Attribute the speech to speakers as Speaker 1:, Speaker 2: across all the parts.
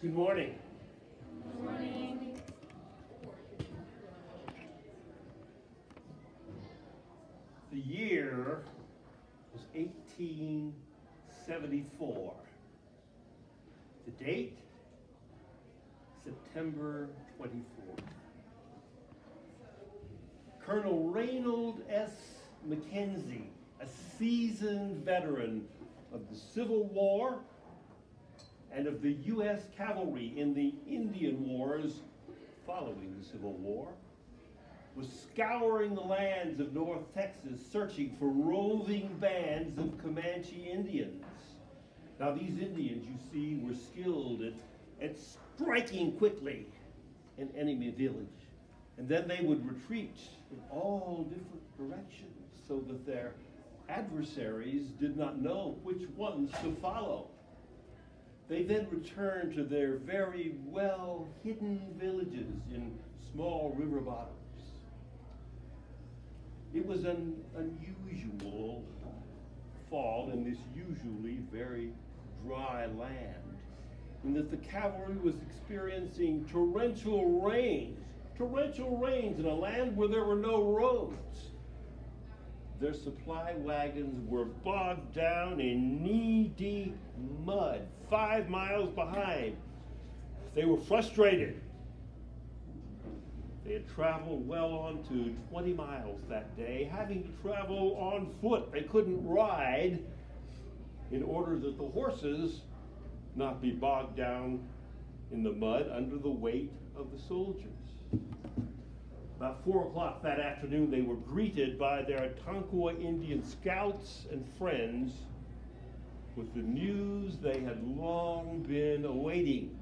Speaker 1: Good morning.
Speaker 2: Good morning.
Speaker 1: The year was 1874. The date, September 24th. Colonel Reynold S. Mackenzie, a seasoned veteran of the Civil War and of the U.S. cavalry in the Indian Wars following the Civil War, was scouring the lands of North Texas searching for roving bands of Comanche Indians. Now these Indians, you see, were skilled at striking quickly an enemy village. And then they would retreat in all different directions so that their adversaries did not know which ones to follow. They then returned to their very well-hidden villages in small river bottoms. It was an unusual fall in this usually very dry land, in that the cavalry was experiencing torrential rains in a land where there were no roads. Their supply wagons were bogged down in knee-deep mud, 5 miles behind. They were frustrated. They had traveled well on to 20 miles that day, having to travel on foot. They couldn't ride in order that the horses not be bogged down in the mud under the weight of the soldiers. About 4 o'clock that afternoon, they were greeted by their Tonkawa Indian scouts and friends with the news they had long been awaiting,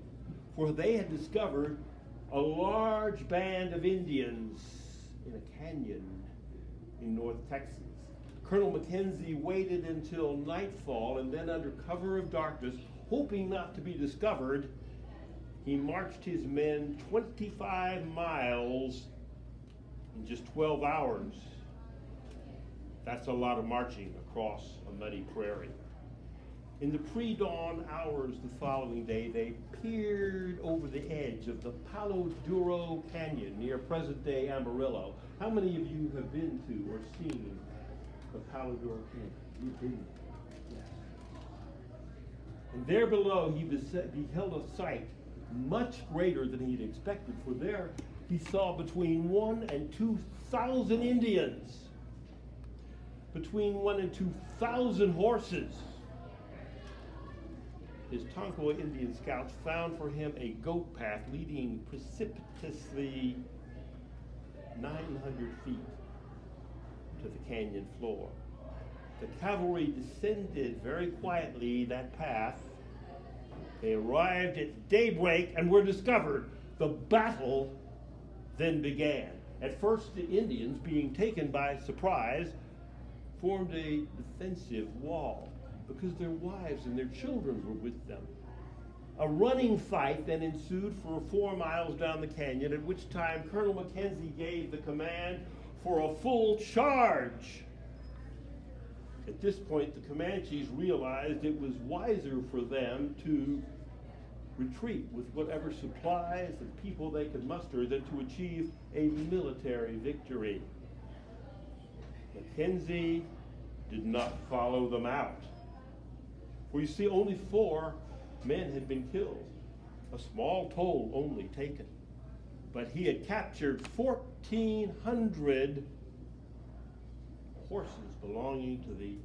Speaker 1: for they had discovered a large band of Indians in a canyon in North Texas. Colonel Mackenzie waited until nightfall, and then under cover of darkness, hoping not to be discovered, he marched his men 25 miles in just 12 hours. That's a lot of marching across a muddy prairie. In the pre-dawn hours the following day, they peered over the edge of the Palo Duro Canyon near present-day Amarillo. How many of you have been to or seen the Palo Duro Canyon? You've been there. Yes. And there below, he beheld a sight much greater than he had expected, for there he saw between 1,000 and 2,000 Indians, between 1,000 and 2,000 horses. His Tonkawa Indian scouts found for him a goat path leading precipitously 900 feet to the canyon floor. The cavalry descended very quietly that path. They arrived at daybreak and were discovered. The battle then began. At first, the Indians, being taken by surprise, formed a defensive wall because their wives and their children were with them. A running fight then ensued for 4 miles down the canyon, at which time Colonel Mackenzie gave the command for a full charge. At this point, the Comanches realized it was wiser for them to retreat with whatever supplies and people they could muster than to achieve a military victory. Mackenzie did not follow them out. For you see, only 4 men had been killed, a small toll only taken. But he had captured 1,400 horses belonging to the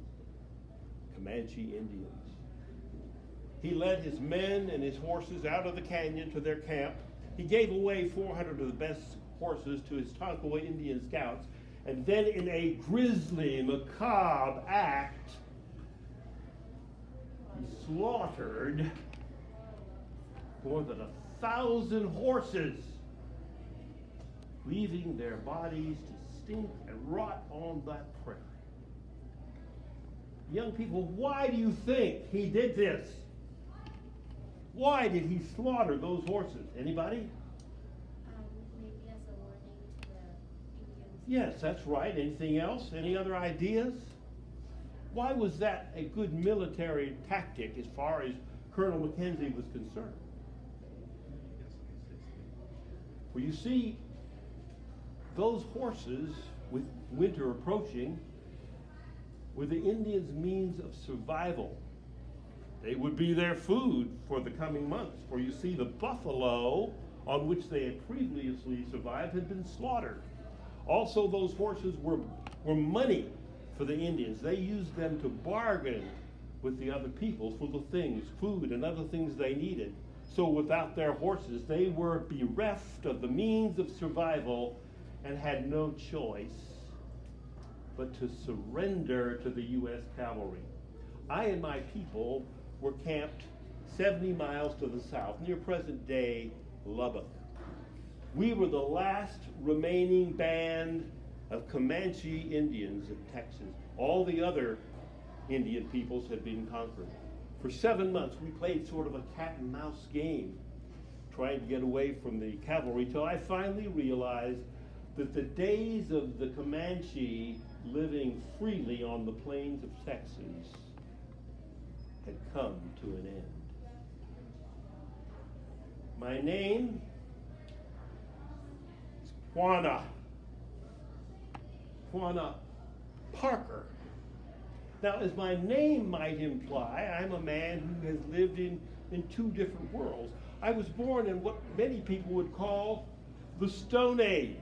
Speaker 1: Comanche Indians. He led his men and his horses out of the canyon to their camp. He gave away 400 of the best horses to his Tonkawa Indian scouts, and then in a grisly, macabre act, he slaughtered more than 1,000 horses, leaving their bodies to stink and rot on that prairie. Young people, why do you think he did this? Why did he slaughter those horses? Anybody?
Speaker 2: Maybe as a warning to the Indians.
Speaker 1: Yes, that's right. Anything else? Any other ideas? Why was that a good military tactic as far as Colonel Mackenzie was concerned? Well, you see, those horses, with winter approaching, were the Indians' means of survival. They would be their food for the coming months. For you see, the buffalo on which they had previously survived had been slaughtered. Also, those horses were money for the Indians. They used them to bargain with the other people for the things, food and other things they needed. So without their horses, they were bereft of the means of survival and had no choice but to surrender to the U.S. cavalry. I and my people were camped 70 miles to the south, near present-day Lubbock. We were the last remaining band of Comanche Indians in Texas. All the other Indian peoples had been conquered. For 7 months, we played sort of a cat and mouse game, trying to get away from the cavalry, till I finally realized that the days of the Comanche living freely on the plains of Texas had come to an end. My name is Quanah Parker. Now, as my name might imply, I'm a man who has lived in two different worlds. I was born in what many people would call the Stone Age.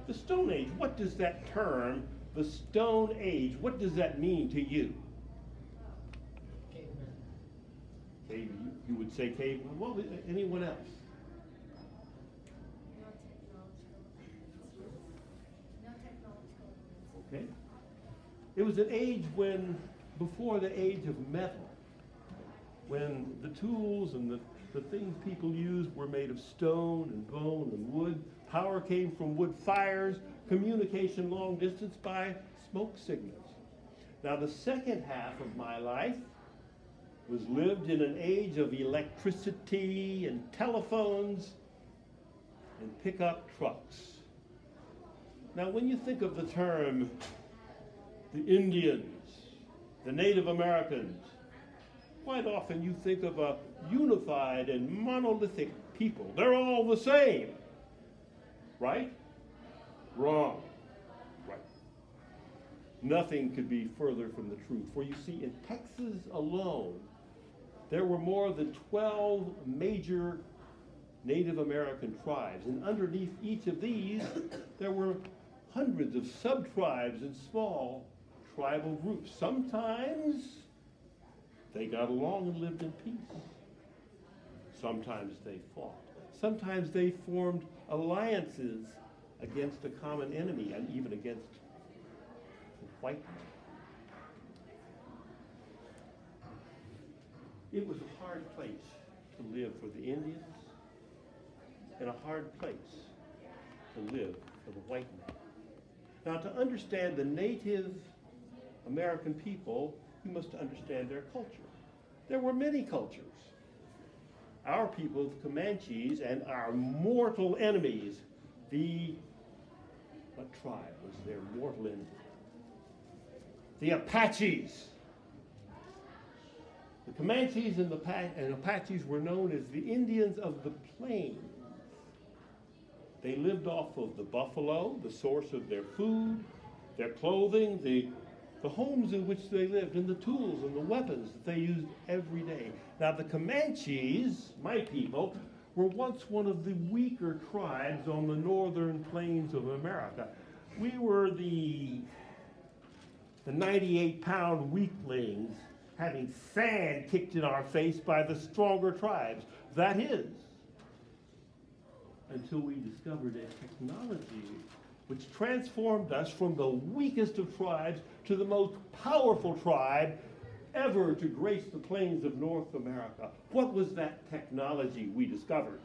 Speaker 1: The Stone Age, what does that term, the Stone Age, what does that mean to you? Caveman. You would say caveman. What would anyone else?
Speaker 2: No technological.
Speaker 1: Okay. It was an age when, before the age of metal, when the tools and the things people used were made of stone and bone and wood. Power came from wood fires, communication long distance by smoke signals. Now, the second half of my life was lived in an age of electricity and telephones and pickup trucks. Now, when you think of the term the Indians, the Native Americans, quite often you think of a unified and monolithic people. They're all the same, right? Wrong. Right. Nothing could be further from the truth. For you see, in Texas alone, there were more than 12 major Native American tribes, and underneath each of these, there were hundreds of sub-tribes and small tribal groups. Sometimes they got along and lived in peace. Sometimes they fought. Sometimes they formed alliances against a common enemy and even against the white man. It was a hard place to live for the Indians and a hard place to live for the white man. Now, to understand the Native American people, you must understand their culture. There were many cultures. Our people, the Comanches, and our mortal enemies, what tribe was their mortal enemy? The Apaches. The Comanches and Apaches were known as the Indians of the Plains. They lived off of the buffalo, the source of their food, their clothing, the homes in which they lived, and the tools and the weapons that they used every day. Now, the Comanches, my people, were once one of the weaker tribes on the northern plains of America. We were the 98-pound weaklings having sand kicked in our face by the stronger tribes. That is, until we discovered a technology which transformed us from the weakest of tribes to the most powerful tribe ever to grace the plains of North America. What was that technology we discovered?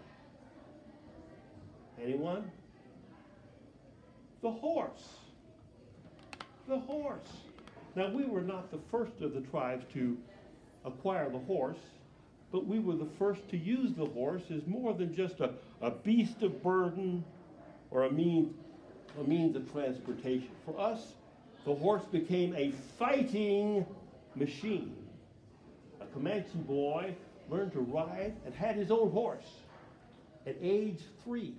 Speaker 1: Anyone? The horse. The horse. Now, we were not the first of the tribes to acquire the horse, but we were the first to use the horse as more than just a beast of burden or a means of transportation. For us, the horse became a fighting machine. A Comanche boy learned to ride and had his own horse. at age 3.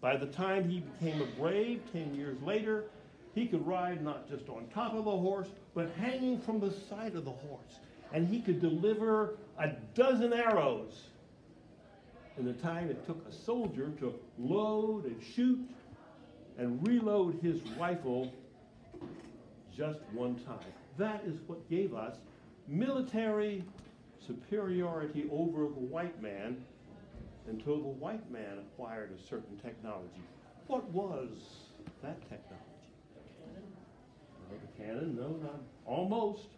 Speaker 1: By the time he became a brave, 10 years later, he could ride not just on top of a horse, but hanging from the side of the horse. And he could deliver a dozen arrows in the time it took a soldier to load and shoot and reload his rifle just one time. That is what gave us military superiority over the white man until the white man acquired a certain technology. What was that technology? The cannon? No, not almost.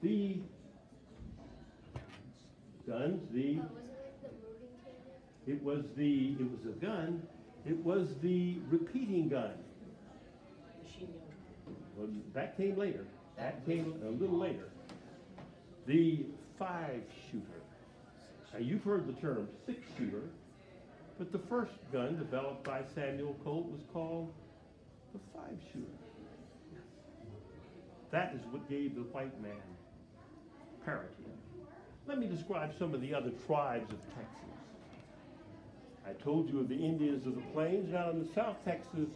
Speaker 1: The guns, the
Speaker 2: Was it like the moving cannon?
Speaker 1: it was a gun. It was the repeating gun.
Speaker 3: Machine gun.
Speaker 1: Well, that came later. That came a little later. The 5-shooter. Now you've heard the term 6-shooter, but the first gun developed by Samuel Colt was called the 5-shooter. That is what gave the white man parity. Let me describe some of the other tribes of Texas. I told you of the Indians of the Plains. Now in the South Texas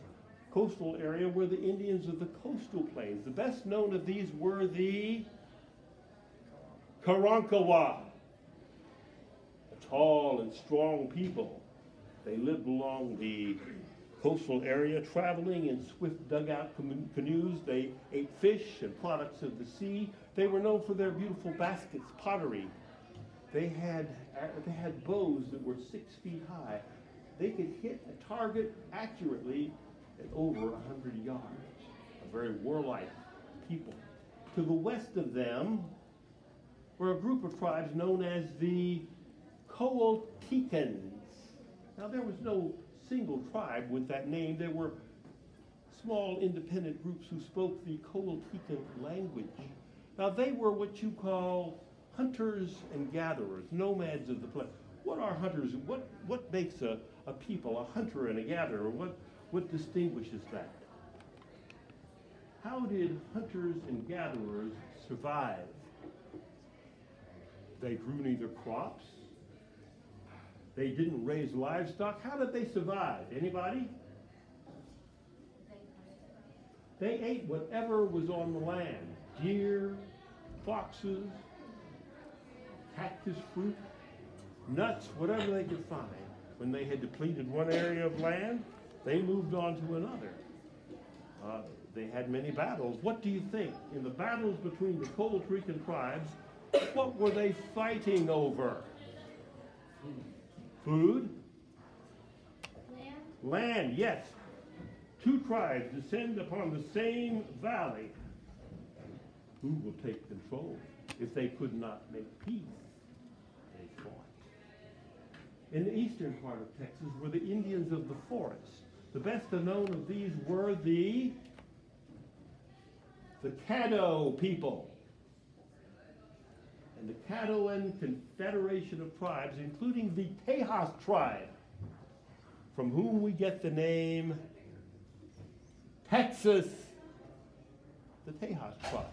Speaker 1: coastal area were the Indians of the coastal plains. The best known of these were the Karankawa, a tall and strong people. They lived along the coastal area, traveling in swift dugout canoes. They ate fish and products of the sea. They were known for their beautiful baskets, pottery. They had bows that were 6 feet high. They could hit a target accurately at over 100 yards. A very warlike people. To the west of them were a group of tribes known as the Coatlicans. Now there was no single tribe with that name. There were small independent groups who spoke the Coatlican language. Now they were what you call hunters and gatherers, nomads of the plains. What are hunters? What makes a people, a hunter and a gatherer? What distinguishes that? How did hunters and gatherers survive? They grew neither crops. They didn't raise livestock. How did they survive? Anybody? They ate whatever was on the land. Deer, foxes, cactus fruit, nuts, whatever they could find. When they had depleted one area of land, they moved on to another. They had many battles. What do you think? In the battles between the Coatlican tribes, what were they fighting over? Food?
Speaker 2: Land?
Speaker 1: Land, yes. Two tribes descend upon the same valley. Who will take control? If they could not make peace, they fought. In the eastern part of Texas were the Indians of the forest. The best known of these were the Caddo people. And the Caddoan Confederation of Tribes, including the Tejas tribe, from whom we get the name Texas, the Tejas tribe.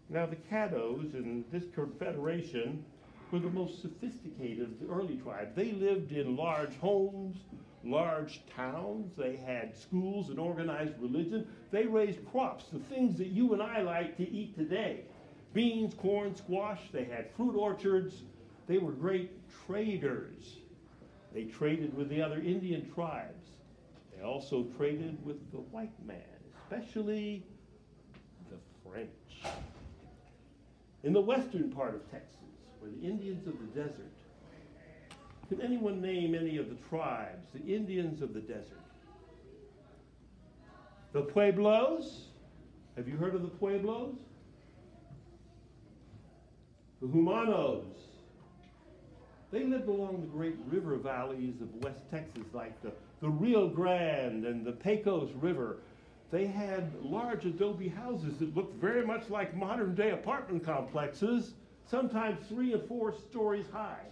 Speaker 1: Now the Caddos in this confederation were the most sophisticated of the early tribes. They lived in large homes, large towns. They had schools and organized religion. They raised crops, the things that you and I like to eat today. Beans, corn, squash. They had fruit orchards. They were great traders. They traded with the other Indian tribes. They also traded with the white man, especially the French. In the western part of Texas, were the Indians of the desert. Can anyone name any of the tribes, the Indians of the desert? The Pueblos? Have you heard of the Pueblos? The Humanos. They lived along the great river valleys of West Texas, like the Rio Grande and the Pecos River. They had large adobe houses that looked very much like modern-day apartment complexes, sometimes 3 and 4 stories high.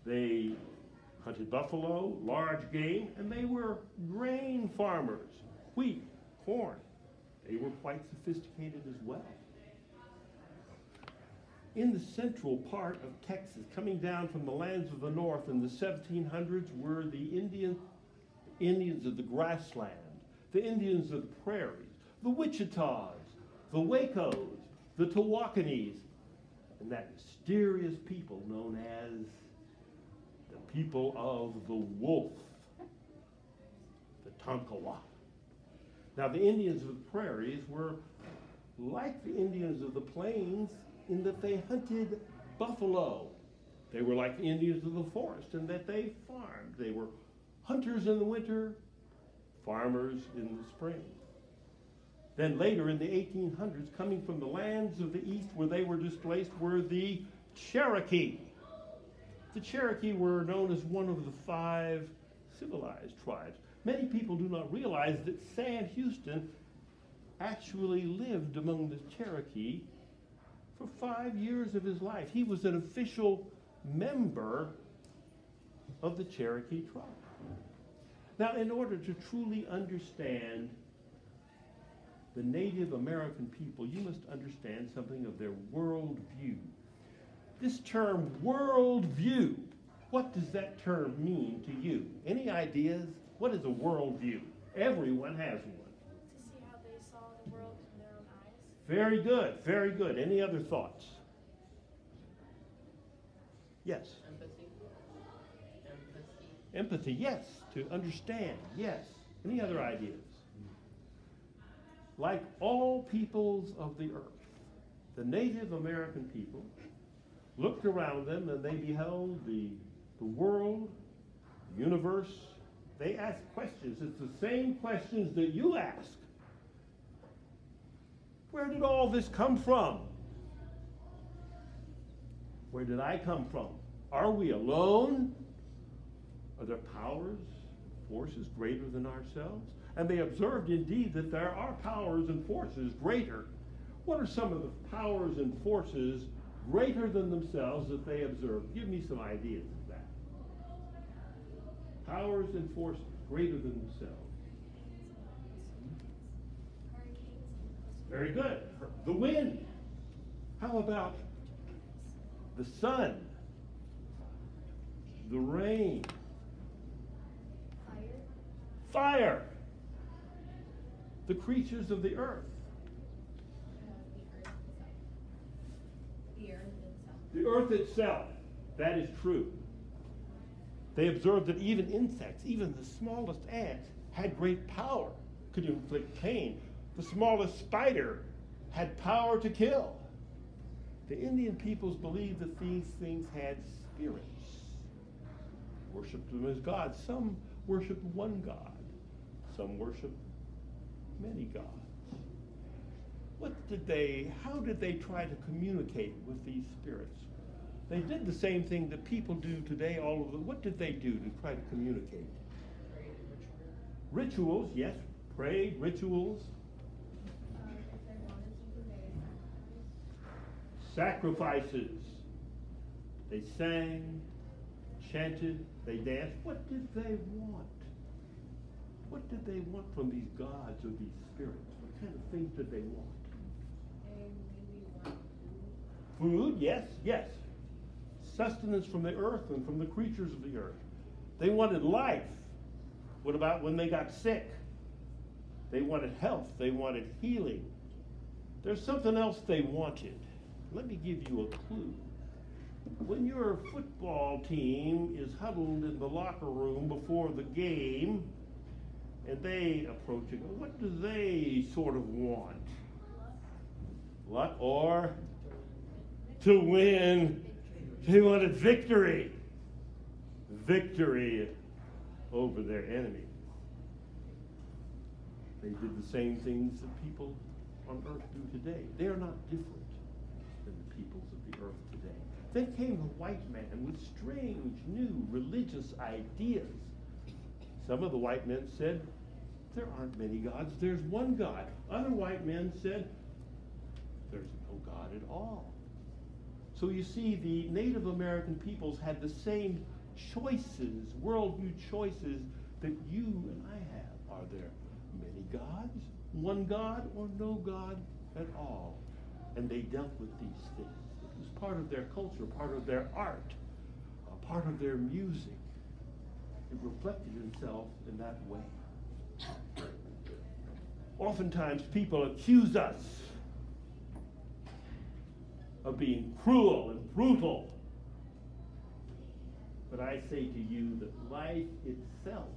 Speaker 1: They hunted buffalo, large game, and they were grain farmers, wheat, corn. They were quite sophisticated as well. in the central part of Texas, coming down from the lands of the north in the 1700s, were the Indians of the grassland, the Indians of the prairies, the Wichitas, the Wacos, the Tawakanis, and that mysterious people known as the people of the wolf, the Tonkawa. Now, the Indians of the prairies were like the Indians of the plains in that they hunted buffalo. They were like the Indians of the forest in that they farmed. They were hunters in the winter, farmers in the spring. Then later in the 1800s, coming from the lands of the east where they were displaced, were the Cherokee. The Cherokee were known as one of the 5 civilized tribes. Many people do not realize that Sam Houston actually lived among the Cherokee for 5 years of his life. He was an official member of the Cherokee tribe. Now, in order to truly understand the Native American people, you must understand something of their worldview. This term, worldview, what does that term mean to you? Any ideas? What is a worldview? Everyone has one.
Speaker 2: To see how they saw the world in their own eyes.
Speaker 1: Very good, very good. Any other thoughts? Yes. Empathy, yes. To understand, yes. Any other ideas? Like all peoples of the earth, the Native American people looked around them and they beheld the world, the universe. They asked questions. It's the same questions that you ask. Where did all this come from? Where did I come from? Are we alone? Are there powers, forces greater than ourselves? And they observed indeed that there are powers and forces greater. What are some of the powers and forces greater than themselves that they observed? Give me some ideas of that. Powers and forces greater than themselves. Very good. The wind. How about the sun? The rain. Fire. The creatures of the earth. The earth itself. That is true. They observed that even insects, even the smallest ant, had great power, could inflict pain. The smallest spider had power to kill. The Indian peoples believed that these things had spirits, worshipped them as gods. Some worshiped one god. Some worshiped many gods. How did they try to communicate with these spirits? They did the same thing that people do today all over. What did they do to try to communicate? Rituals, yes. Prayed, rituals. Sacrifices. They sang, chanted, they danced. What did they want? What did they want from these gods or these spirits? What kind of things did they want? Food, yes, yes. Sustenance from the earth and from the creatures of the earth. They wanted life. What about when they got sick? They wanted health. They wanted healing. There's something else they wanted. Let me give you a clue. When your football team is huddled in the locker room before the game and they approach it, what do they sort of want? Luck or to win? They wanted victory. Victory over their enemy. They did the same things that people on earth do today. They are not different than the peoples of the earth today. Then came the white man with strange new religious ideas. Some of the white men said, there aren't many gods, there's one God. Other white men said, there's no God at all. So you see, the Native American peoples had the same choices, worldview choices that you and I have. Are there many gods, one God, or no God at all? And they dealt with these things. It was part of their culture, part of their art, a part of their music. It reflected itself in that way. Oftentimes people accuse us of being cruel and brutal. But I say to you that life itself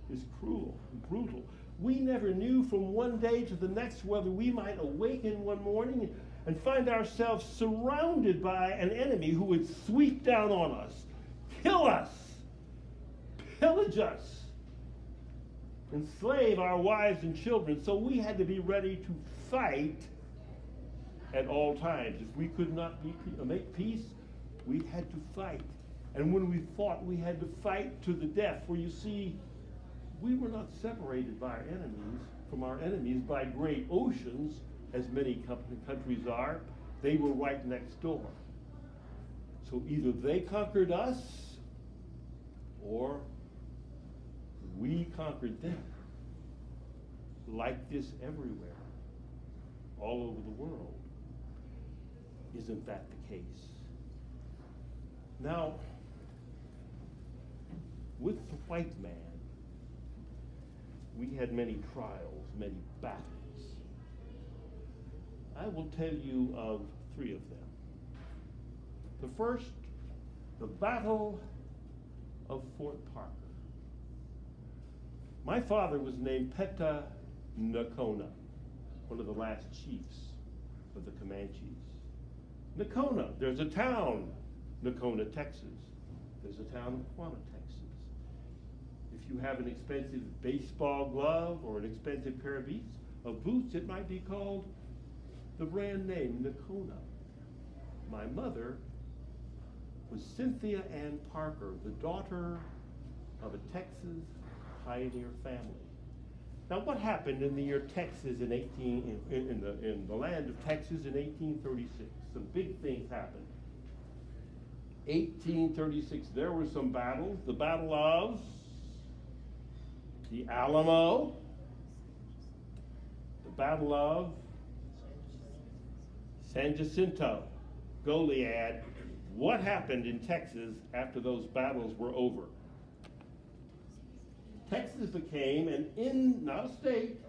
Speaker 1: is cruel and brutal. We never knew from one day to the next whether we might awaken one morning and find ourselves surrounded by an enemy who would sweep down on us, kill us, pillage us, enslave our wives and children. So we had to be ready to fight at all times. If we could not make peace, we had to fight. And when we fought, we had to fight to the death. For you see, we were not separated by our enemies, from our enemies by great oceans, as many countries are. They were right next door. So either they conquered us, or we conquered them. Like this everywhere, all over the world. Isn't that the case? Now, with the white man, we had many trials, many battles. I will tell you of 3 of them. The first, the Battle of Fort Parker. My father was named Peta Nocona, one of the last chiefs of the Comanches. Nocona, there's a town, Nocona, Texas. There's a town of Quanah, Texas. If you have an expensive baseball glove or an expensive pair of boots, it might be called the brand name Nocona. My mother was Cynthia Ann Parker, the daughter of a Texas pioneer family. Now, what happened in the year Texas in the land of Texas in 1836? Some big things happened. 1836, there were some battles. The Battle of the Alamo, the Battle of San Jacinto, Goliad. What happened in Texas after those battles were over? Texas became not a state,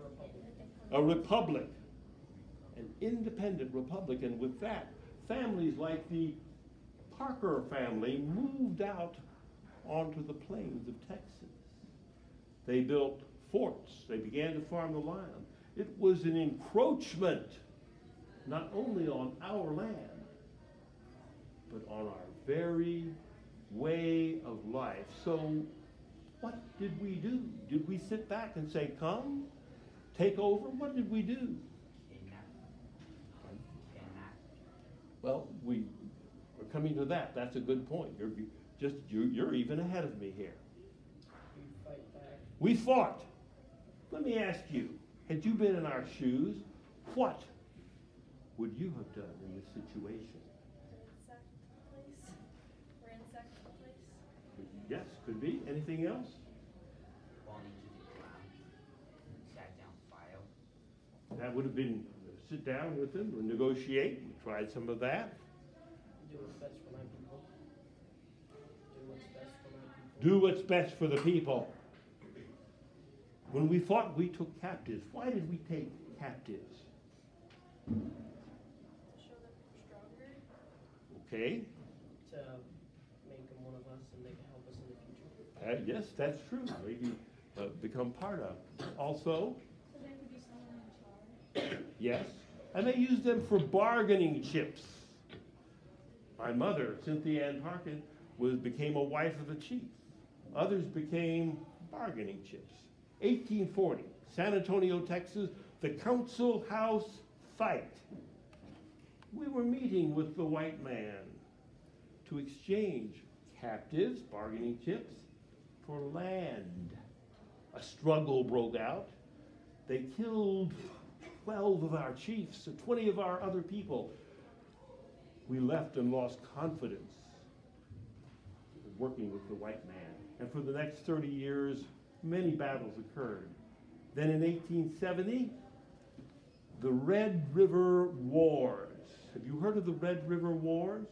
Speaker 1: a republic, an independent republic. And with that, families like the Parker family moved out onto the plains of Texas. They built forts. They began to farm the land. It was an encroachment, not only on our land, but on our very way of life. So what did we do? Did we sit back and say, come, take over? What did we do? Well, we're coming to that. That's a good point. You're even ahead of me here. We fought. Let me ask you, had you been in our shoes, what would you have done in this situation?
Speaker 2: Ransacked the place.
Speaker 1: Yes, could be. Anything else?
Speaker 4: Gone into the ground, sat down, file.
Speaker 1: That would have been sit down with them and negotiate. We tried some of that.
Speaker 3: Do what's best for my people. Do what's best for my people.
Speaker 1: Do what's best for the people. When we fought, we took captives. Why did we take captives?
Speaker 2: To show that we're stronger.
Speaker 1: Okay.
Speaker 3: To make them one of us and they can help us in the future.
Speaker 1: Yes, that's true. Maybe become part of. Also,
Speaker 2: So there could be someone in charge.
Speaker 1: yes, and they used them for bargaining chips. My mother, Cynthia Ann Parker, became a wife of a chief. Others became bargaining chips. 1840, San Antonio, Texas, the Council House fight. We were meeting with the white man to exchange captives, bargaining chips, for land. A struggle broke out. They killed 12 of our chiefs and 20 of our other people. We left and lost confidence in working with the white man. And for the next 30 years, many battles occurred. Then in 1870, the Red River Wars. Have you heard of the Red River Wars?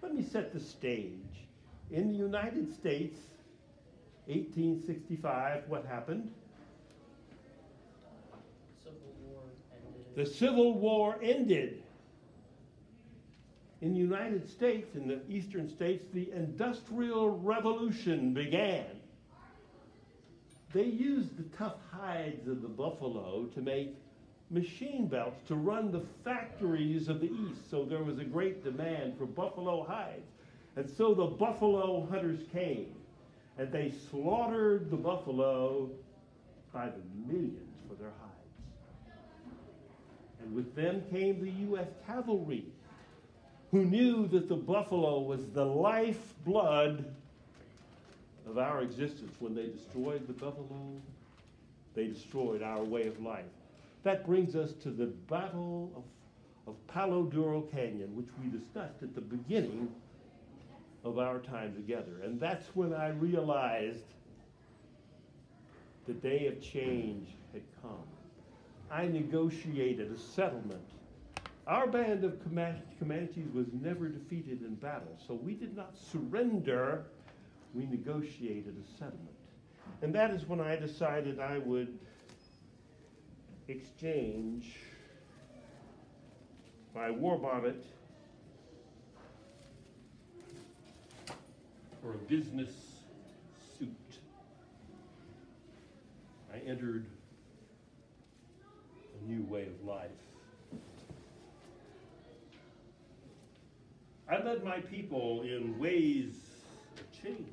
Speaker 1: Let me set the stage. In the United States, 1865, what happened?
Speaker 3: Civil War ended.
Speaker 1: The Civil War ended. In the United States, in the eastern states, the Industrial Revolution began. They used the tough hides of the buffalo to make machine belts to run the factories of the East. So there was a great demand for buffalo hides. And so the buffalo hunters came, and they slaughtered the buffalo by the millions for their hides. And with them came the U.S. cavalry, who knew that the buffalo was the lifeblood of our existence. When they destroyed the buffalo, they destroyed our way of life. That brings us to the Battle of Palo Duro Canyon, which we discussed at the beginning of our time together. And that's when I realized the day of change had come. I negotiated a settlement. Our band of Comanches was never defeated in battle, so we did not surrender. We negotiated a settlement. And that is when I decided I would exchange my war bonnet for a business suit. I entered a new way of life. I led my people in ways of change.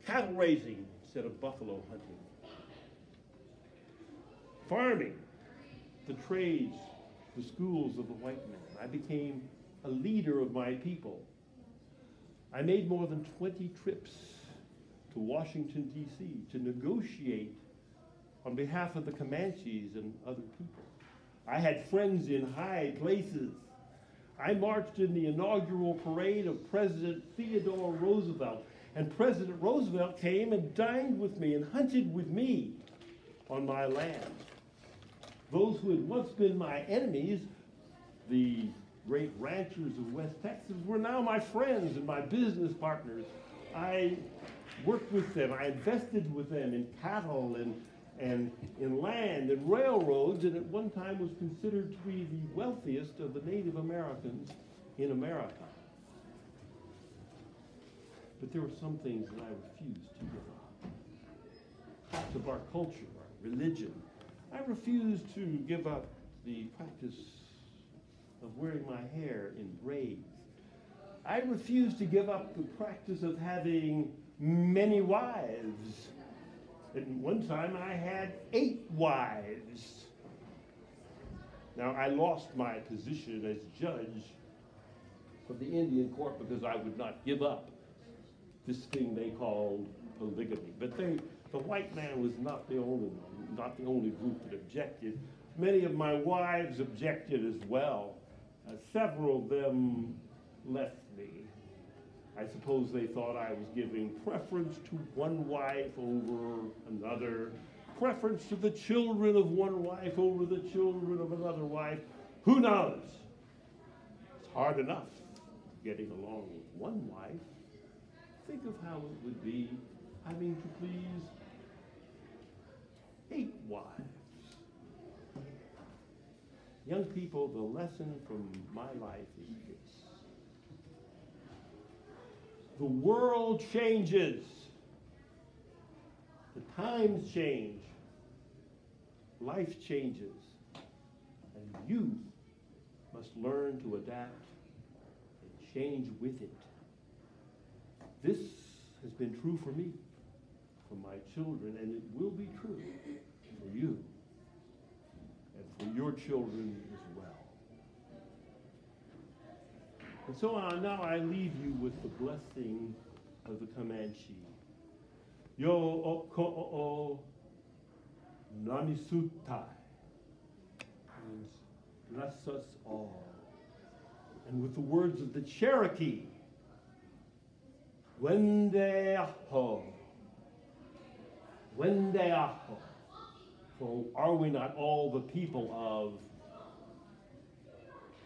Speaker 1: Cattle raising instead of buffalo hunting. Farming, the trades, the schools of the white man. I became a leader of my people. I made more than 20 trips to Washington, D.C. to negotiate on behalf of the Comanches and other people. I had friends in high places. I marched in the inaugural parade of President Theodore Roosevelt, and President Roosevelt came and dined with me and hunted with me on my land. Those who had once been my enemies, the great ranchers of West Texas, were now my friends and my business partners. I worked with them. I invested with them in cattle and in land and railroads, and at one time was considered to be the wealthiest of the Native Americans in America. But there were some things that I refused to give up. Parts of our culture, our religion. I refused to give up the practice of wearing my hair in braids. I refused to give up the practice of having many wives. At one time I had 8 wives. Now I lost my position as judge of the Indian court because I would not give up this thing they called polygamy. But the white man was not the only group that objected. Many of my wives objected as well. Several of them left me. I suppose they thought I was giving preference to one wife over another, preference to the children of one wife over the children of another wife. Who knows? It's hard enough getting along with one wife. Think of how it would be having to please 8 wives. Young people, the lesson from my life is this. The world changes. The times change. Life changes. And you must learn to adapt and change with it. This has been true for me, for my children, and it will be true for you and for your children as well. And so now I leave you with the blessing of the Comanche. Yo o ko o nanisutai means bless us all. And with the words of the Cherokee, Wende aho, Wende aho, For are we not all the people of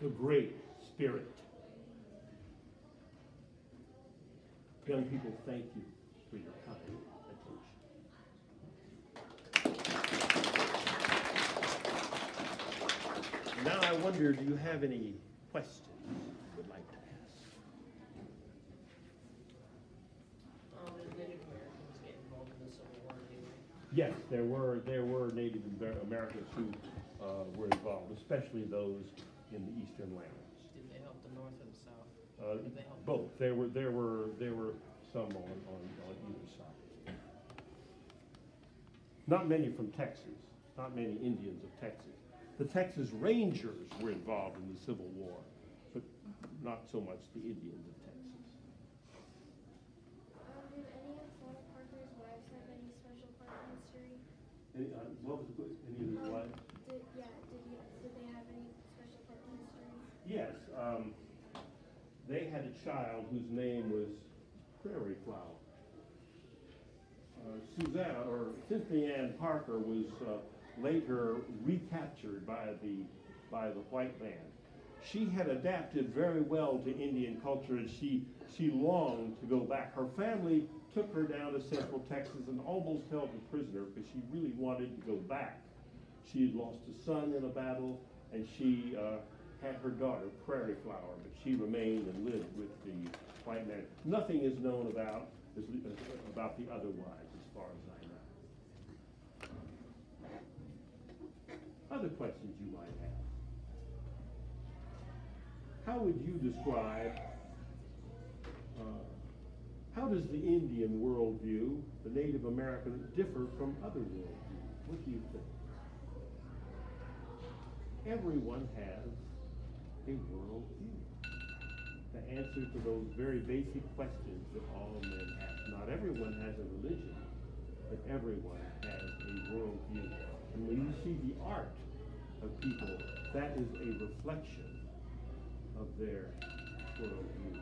Speaker 1: the Great Spirit? Young people, thank you for your kind attention. Now I wonder, do you have any questions you would like to ask?
Speaker 3: Did Native Americans get involved in the Civil War anyway?
Speaker 1: Yes, there were Native Americans who were involved, especially those in the eastern lands.
Speaker 3: Did they help the North or the South? Did they help
Speaker 1: Both. There were some on either side. Not many from Texas. Not many Indians of Texas. The Texas Rangers were involved in the Civil War, but not so much the Indians of Texas.
Speaker 2: Did any of Quanah Parker's wives have any special part in history?
Speaker 1: What was the, any of his wives?
Speaker 2: Did they have any special part in history?
Speaker 1: Yes. They had a child whose name was Prairie Flower. Susanna, or Cynthia Ann Parker, was later recaptured by the white man. She had adapted very well to Indian culture, and she longed to go back. Her family took her down to Central Texas and almost held her prisoner because she really wanted to go back. She had lost a son in a battle, and she had her daughter, Prairie Flower, but she remained and lived with the white man. Nothing is known about the other wives, as far as I know. Other questions you might have. How would you describe, how does the Indian worldview, the Native American, differ from other worldviews? What do you think? Everyone has a worldview. The answer to those very basic questions that all men ask. Not everyone has a religion, but everyone has a worldview. And when you see the art of people, that is a reflection of their worldview.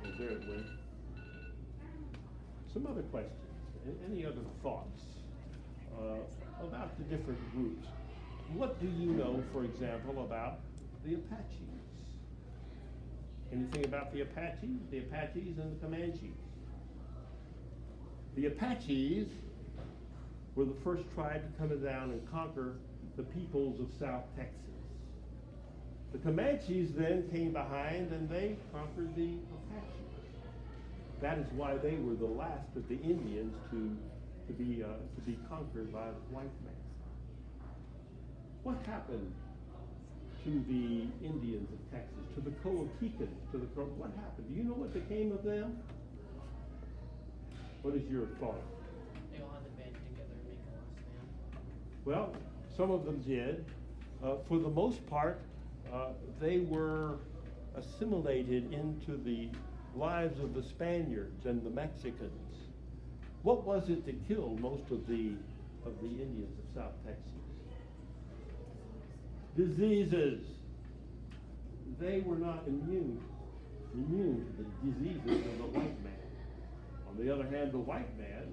Speaker 1: Well, there it went. Some other questions. Any other thoughts about the different groups? What do you know, for example, about the Apaches? Anything about the Apaches and the Comanches? The Apaches were the first tribe to come down and conquer the peoples of South Texas. The Comanches then came behind and they conquered the Apaches. That is why they were the last of the Indians to be conquered by the white man. What happened to the Indians of Texas, to the Coatlicans, what happened? Do you know what became of them? What is your thought?
Speaker 3: They all had to band together and make a last stand.
Speaker 1: Well, some of them did. For the most part, they were assimilated into the lives of the Spaniards and the Mexicans. What was it that killed most of the Indians of South Texas? Diseases. They were not immune to the diseases of the white man. On the other hand, the white man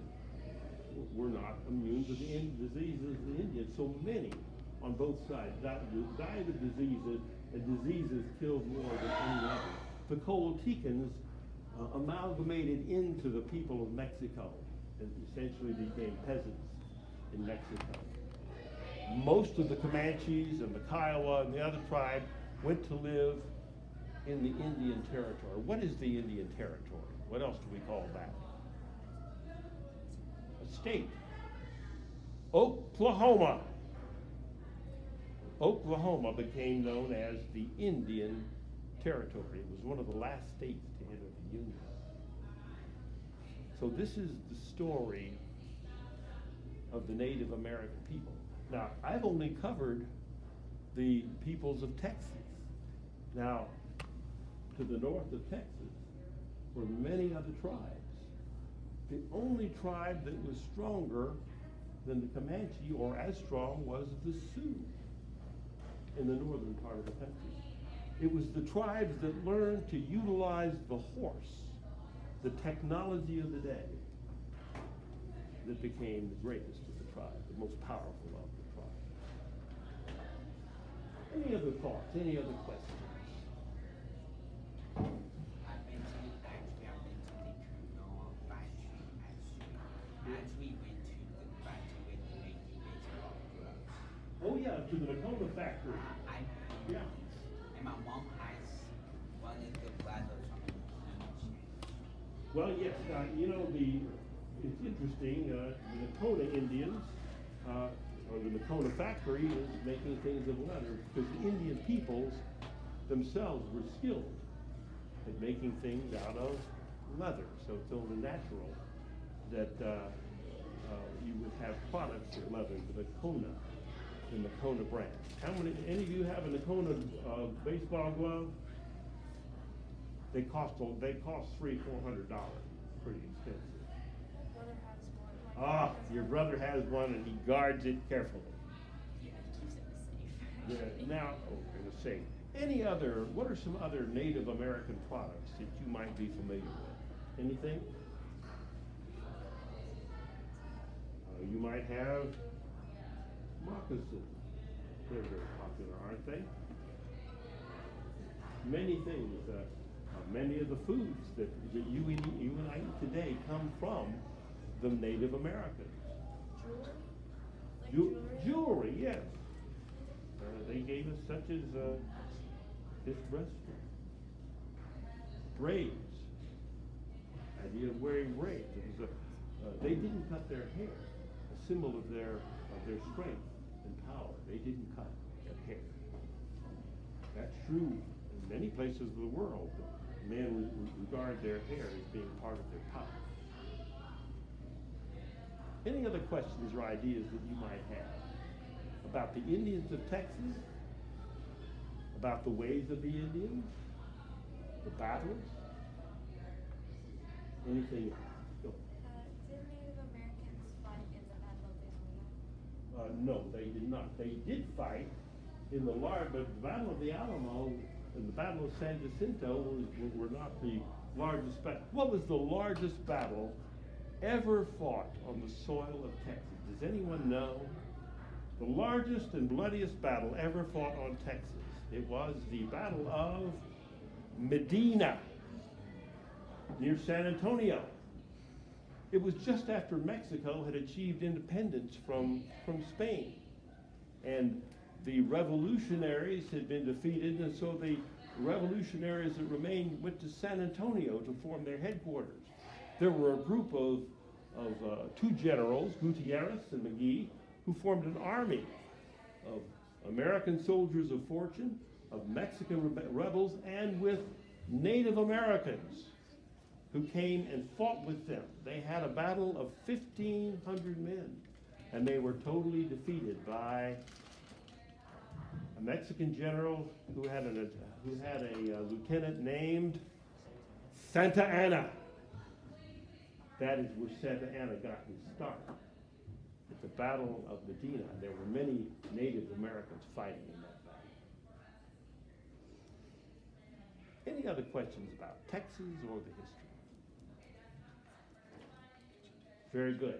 Speaker 1: were not immune to the diseases of the Indians. So many on both sides died of diseases, and diseases killed more than any other. The Coatlicans amalgamated into the people of Mexico and essentially became peasants in Mexico. Most of the Comanches and the Kiowa and the other tribe went to live in the Indian Territory. What is the Indian Territory? What else do we call that? A state. Oklahoma. Oklahoma became known as the Indian Territory. It was one of the last states to enter the Union. So this is the story of the Native American people. Now, I've only covered the peoples of Texas. Now, to the north of Texas were many other tribes. The only tribe that was stronger than the Comanche, or as strong, was the Sioux in the northern part of the country. It was the tribes that learned to utilize the horse, the technology of the day. that became the greatest of the tribe, the most powerful of the tribe. Any other thoughts? Any other questions?
Speaker 4: I've been to the factory, I've been to the Quanah factory, actually went to the factory with the making baseball gloves.
Speaker 1: Oh yeah, to the Quanah factory. Yeah.
Speaker 4: And my mom has one of the brothers from the keychain.
Speaker 1: Well, yes, you know, it's interesting, the Quanah Indians, or the Quanah factory is making things of leather because the Indian peoples themselves were skilled at making things out of leather. So it's only natural that you would have products of leather, the Quanah, in the Quanah brand. Any of you have a Quanah baseball glove? They cost $300-400, pretty expensive.
Speaker 2: My brother has one.
Speaker 1: Ah, your brother has one and he guards it carefully.
Speaker 2: Yeah, he keeps it safe.
Speaker 1: Yeah, now, I'm gonna say, what are some other Native American products that you might be familiar with? Anything? You might have moccasins. They're very popular, aren't they? Many things, many of the foods that you and I eat today come from the Native Americans.
Speaker 2: Jewelry? Like
Speaker 1: Jewelry, yes. They gave us such as this breastplate, braids. Idea of wearing braids. It was they didn't cut their hair, a symbol of their strength and power. They didn't cut their hair. That's true in many places of the world. Men regard their hair as being part of their power. Any other questions or ideas that you might have about the Indians of Texas? About the ways of the Indians? The battles? Anything else? Go.
Speaker 2: Did Native Americans fight in the Battle of the Alamo?
Speaker 1: No, they did not. They did fight in the Battle of the Alamo and the Battle of San Jacinto were not the largest battle. What was the largest battle ever fought on the soil of Texas? Does anyone know? The largest and bloodiest battle ever fought on Texas. It was the Battle of Medina near San Antonio. It was just after Mexico had achieved independence from Spain. And the revolutionaries had been defeated, and so the revolutionaries that remained went to San Antonio to form their headquarters. There were a group of two generals, Gutierrez and McGee, who formed an army of American soldiers of fortune, of Mexican rebels, and with Native Americans who came and fought with them. They had a battle of 1,500 men, and they were totally defeated by a Mexican general who had a lieutenant named Santa Anna. That is where Santa Anna got his start. At the Battle of Medina, there were many Native Americans fighting in that battle. Any other questions about Texas or the history? Very good.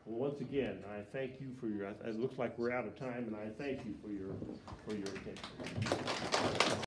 Speaker 1: Well, once again, I thank you for your, it looks like we're out of time, and I thank you for your attention.